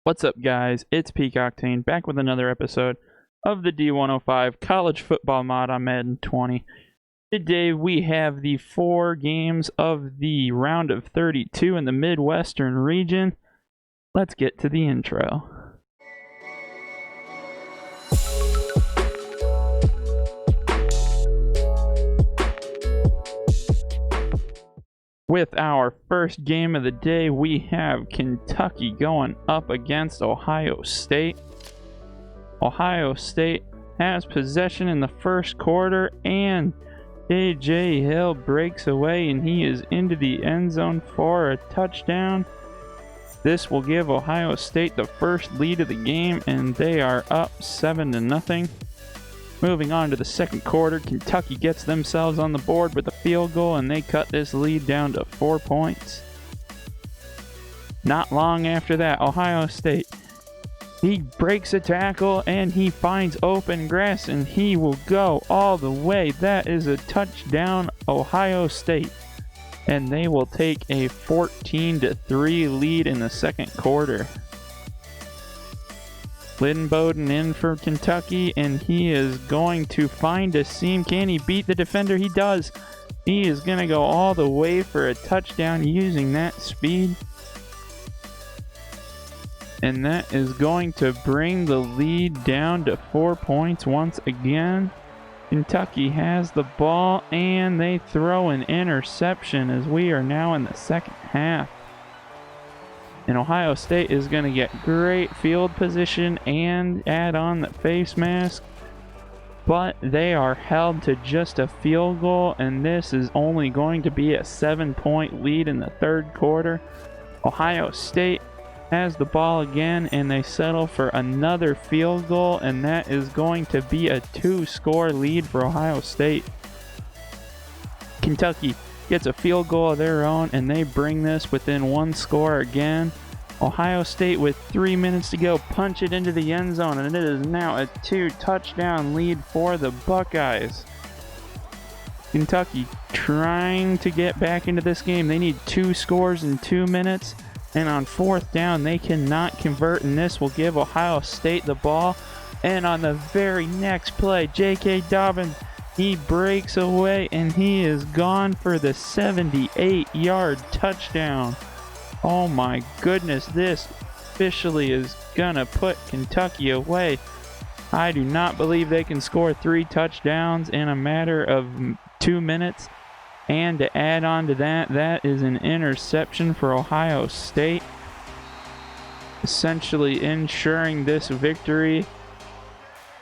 What's up, guys? It's Peak Octane back with another episode of the D105 College Football Mod on Madden 20. Today we have the 4 games of the round of 32 in the Midwestern region. Let's get to the intro. With our first game of the day, we have Kentucky going up against Ohio State. Ohio State has possession in the first quarter, and A.J. Hill breaks away, and he is into the end zone for a touchdown. This will give Ohio State the first lead of the game, and they are up 7-0. Moving on to the second quarter, Kentucky gets themselves on the board with a field goal, and they cut this lead down to 4 points. Not long after that, Ohio State, he breaks a tackle and he finds open grass, and he will go all the way. That is a touchdown, Ohio State, and they will take a 14-3 lead in the second quarter. Lynn Bowden in for Kentucky, and he is going to find a seam. Can he beat the defender? He does. He is going to go all the way for a touchdown using that speed. And that is going to bring the lead down to 4 points once again. Kentucky has the ball, and they throw an interception as we are now in the second half. And Ohio State is going to get great field position and add on the face mask. But they are held to just a field goal, and this is only going to be a 7-point lead in the third quarter. Ohio State has the ball again, and they settle for another field goal, and that is going to be a 2-score lead for Ohio State. Kentucky gets a field goal of their own, and they bring this within 1 score again. Ohio State, with 3 minutes to go, punch it into the end zone, and it is now a 2-touchdown lead for the Buckeyes. Kentucky trying to get back into this game. They need 2 scores in 2 minutes, and on 4th down, they cannot convert, and this will give Ohio State the ball. And on the very next play, J.K. Dobbins, he breaks away, and he is gone for the 78-yard touchdown. Oh my goodness, this officially is gonna put Kentucky away. I do not believe they can score 3 touchdowns in a matter of 2 minutes. And to add on to that, that is an interception for Ohio State, essentially ensuring this victory.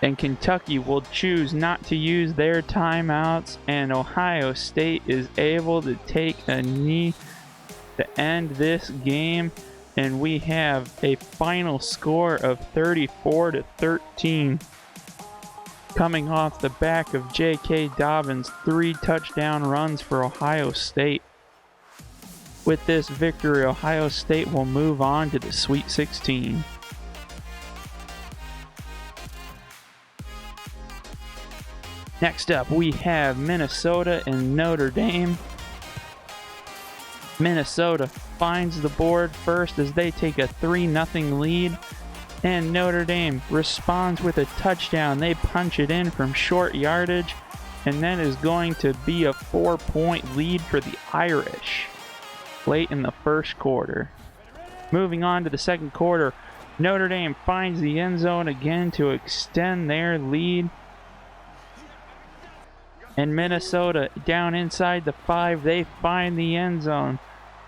And Kentucky will choose not to use their timeouts, and Ohio State is able to take a knee to end this game, and we have a final score of 34-13 coming off the back of J.K. Dobbins' 3 touchdown runs for Ohio State. With this victory, Ohio State will move on to the Sweet 16. Next up, we have Minnesota and Notre Dame. Minnesota finds the board first as they take a 3-0 lead, and Notre Dame responds with a touchdown. They punch it in from short yardage, and that is going to be a 4-point lead for the Irish late in the first quarter. Moving on to the second quarter, Notre Dame finds the end zone again to extend their lead. And Minnesota down inside the 5, they find the end zone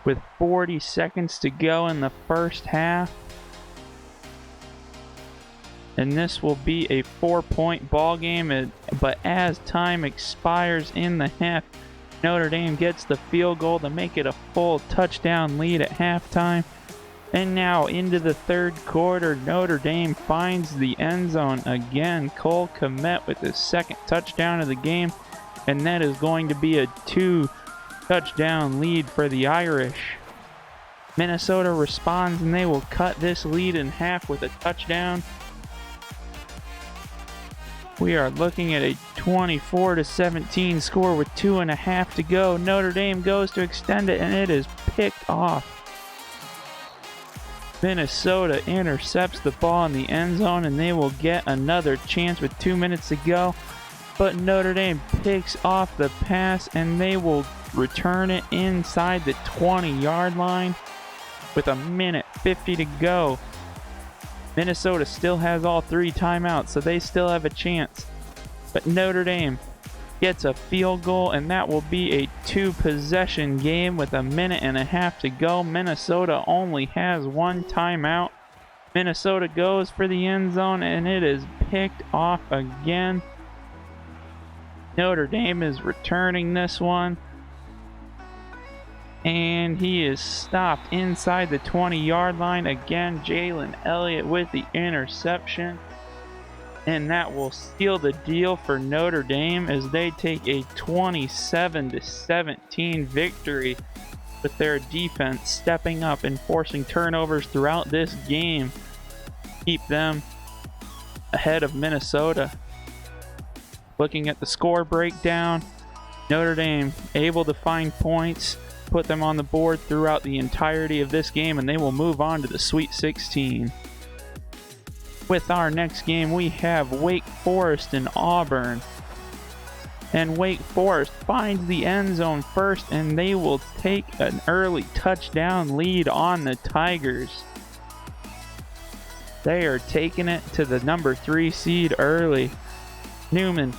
with 40 seconds to go in the first half. And this will be a 4-point ball game, but as time expires in the half, Notre Dame gets the field goal to make it a full touchdown lead at halftime. And now into the third quarter, Notre Dame finds the end zone again. Cole Kmet with his second touchdown of the game, and that is going to be a 2-touchdown lead for the Irish. Minnesota responds, and they will cut this lead in half with a touchdown. We are looking at a 24-17 score with 2.5 to go. Notre Dame goes to extend it, and it is picked off. Minnesota intercepts the ball in the end zone, and they will get another chance with 2 minutes to go. But Notre Dame picks off the pass, and they will return it inside the 20-yard line with 1:50 to go. Minnesota still has all 3 timeouts, so they still have a chance. But Notre Dame gets a field goal, and that will be a 2-possession game with 1.5 to go. Minnesota only has 1 timeout. Minnesota goes for the end zone, and it is picked off again. Notre Dame is returning this one, and he is stopped inside the 20-yard line. Again, Jalen Elliott with the interception. And that will seal the deal for Notre Dame as they take a 27-17 victory, with their defense stepping up and forcing turnovers throughout this game, keep them ahead of Minnesota. Looking at the score breakdown, Notre Dame able to find points, put them on the board throughout the entirety of this game, and they will move on to the Sweet 16. With our next game, we have Wake Forest and Auburn. And Wake Forest finds the end zone first, and they will take an early touchdown lead on the Tigers. They are taking it to the number 3 seed early. Newman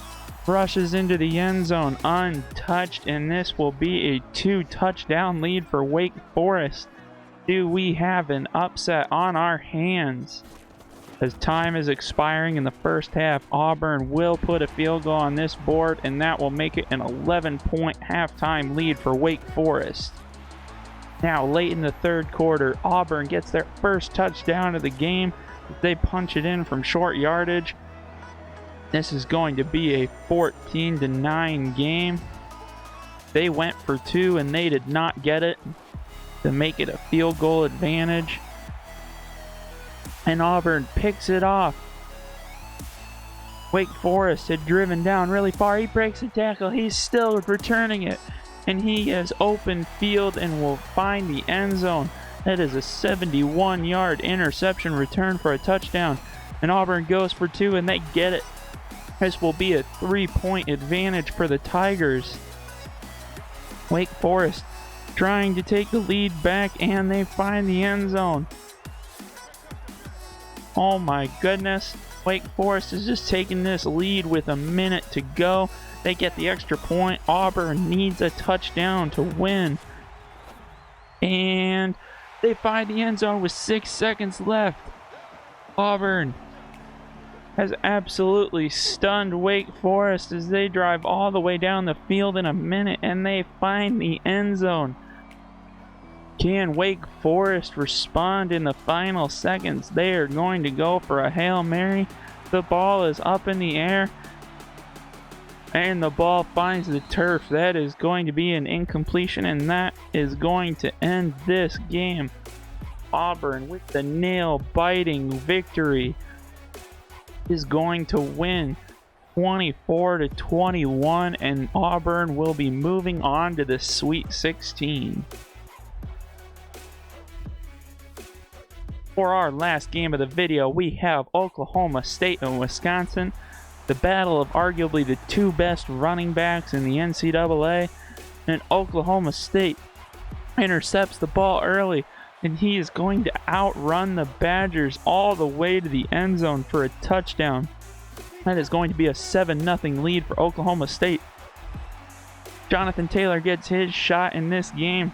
rushes into the end zone untouched, and this will be a 2-touchdown lead for Wake Forest. Do we have an upset on our hands? As time is expiring in the first half, Auburn will put a field goal on this board, and that will make it an 11-point halftime lead for Wake Forest. Now, late in the third quarter, Auburn gets their first touchdown of the game. They punch it in from short yardage. This is going to be a 14-9 game. They went for 2, and they did not get it to make it a field goal advantage. And Auburn picks it off. Wake Forest had driven down really far. He breaks the tackle. He's still returning it. And he has open field and will find the end zone. That is a 71-yard interception return for a touchdown. And Auburn goes for 2, and they get it. This will be a 3-point advantage for the Tigers. Wake Forest trying to take the lead back, and they find the end zone. Oh my goodness. Wake Forest is just taking this lead with 1 minute to go. They get the extra point. Auburn needs a touchdown to win. And they find the end zone with 6 seconds left. Auburn has absolutely stunned Wake Forest as they drive all the way down the field in 1 minute, and they find the end zone. Can Wake Forest respond in the final seconds? They are going to go for a Hail Mary. The ball is up in the air, and the ball finds the turf. That is going to be an incompletion, and that is going to end this game. Auburn, with the nail-biting victory, is going to win 24-21, and Auburn will be moving on to the Sweet 16. For our last game of the video, we have Oklahoma State and Wisconsin, the battle of arguably the 2 best running backs in the NCAA, and Oklahoma State intercepts the ball early, and he is going to outrun the Badgers all the way to the end zone for a touchdown. That is going to be a 7-0 lead for Oklahoma State. Jonathan Taylor gets his shot in this game,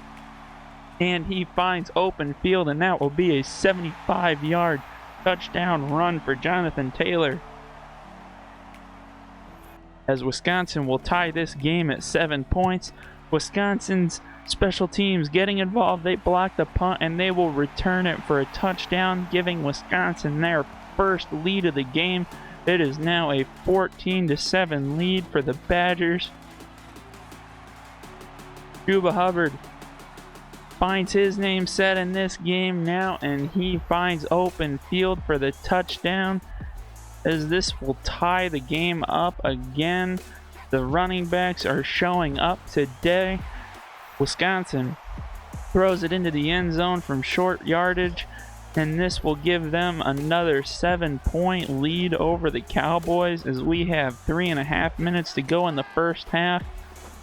and he finds open field, and that will be a 75-yard touchdown run for Jonathan Taylor. As Wisconsin will tie this game at 7 points. Wisconsin's special teams getting involved. They block the punt, and they will return it for a touchdown, giving Wisconsin their first lead of the game. It is now a 14-7 lead for the Badgers. Chuba Hubbard finds his name set in this game now, and he finds open field for the touchdown, as this will tie the game up again. The running backs are showing up today. Wisconsin throws it into the end zone from short yardage, and this will give them another 7-point lead over the Cowboys as we have 3.5 minutes to go in the first half.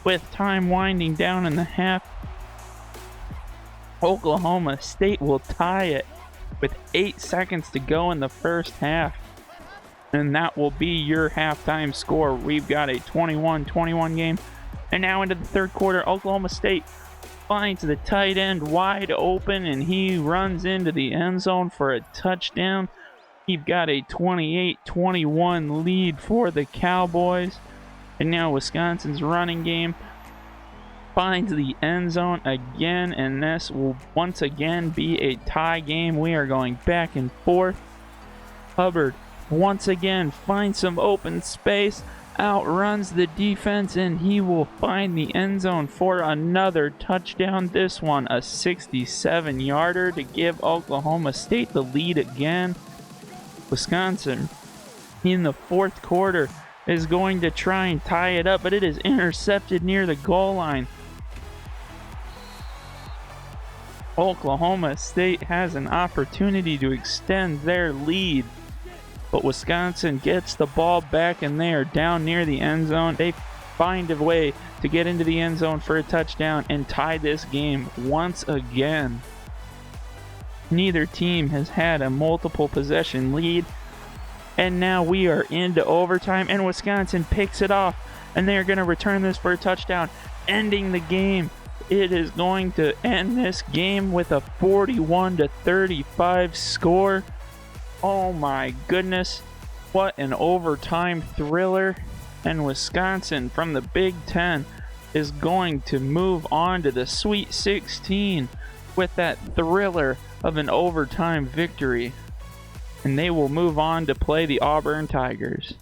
With time winding down in the half, Oklahoma State will tie it with 8 seconds to go in the first half. And that will be your halftime score. We've got a 21-21 game. And now into the third quarter, Oklahoma State finds the tight end wide open, and he runs into the end zone for a touchdown. We've got a 28-21 lead for the Cowboys. And now Wisconsin's running game finds the end zone again, and this will once again be a tie game. We are going back and forth. Hubbard once again finds some open space, outruns the defense, and he will find the end zone for another touchdown. This one a 67-yarder to give Oklahoma State the lead again. Wisconsin in the fourth quarter is going to try and tie it up, but it is intercepted near the goal line. Oklahoma State has an opportunity to extend their lead, but Wisconsin gets the ball back, and they are down near the end zone. They find a way to get into the end zone for a touchdown and tie this game once again. Neither team has had a multiple possession lead, and now we are into overtime, and Wisconsin picks it off, and they are going to return this for a touchdown, ending the game. It is going to end this game with a 41-35 score. Oh my goodness, what an overtime thriller. And Wisconsin from the Big Ten is going to move on to the Sweet 16 with that thriller of an overtime victory. And they will move on to play the Auburn Tigers.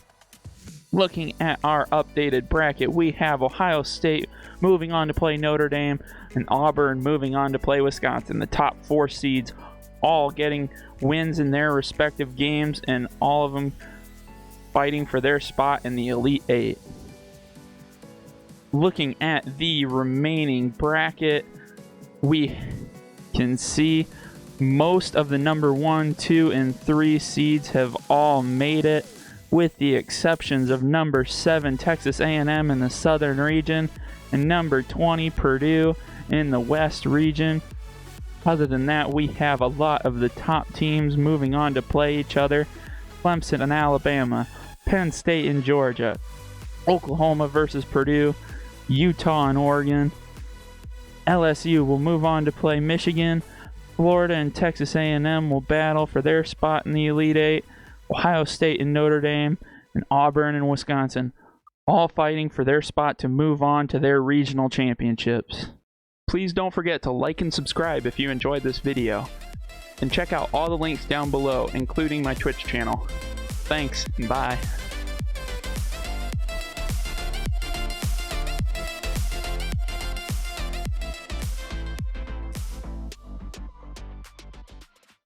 Looking at our updated bracket, we have Ohio State moving on to play Notre Dame and Auburn moving on to play Wisconsin. The top 4 seeds all getting wins in their respective games, and all of them fighting for their spot in the Elite 8. Looking at the remaining bracket, we can see most of the number 1, 2, and 3 seeds have all made it, with the exceptions of number 7 Texas A&M in the southern region and number 20 Purdue in the west region. Other than that, we have a lot of the top teams moving on to play each other. Clemson and Alabama, Penn State and Georgia, Oklahoma versus Purdue, Utah and Oregon. LSU will move on to play Michigan. Florida and Texas A&M will battle for their spot in the Elite 8. Ohio State and Notre Dame, and Auburn and Wisconsin, all fighting for their spot to move on to their regional championships. Please don't forget to like and subscribe if you enjoyed this video, and check out all the links down below, including my Twitch channel. Thanks, and bye.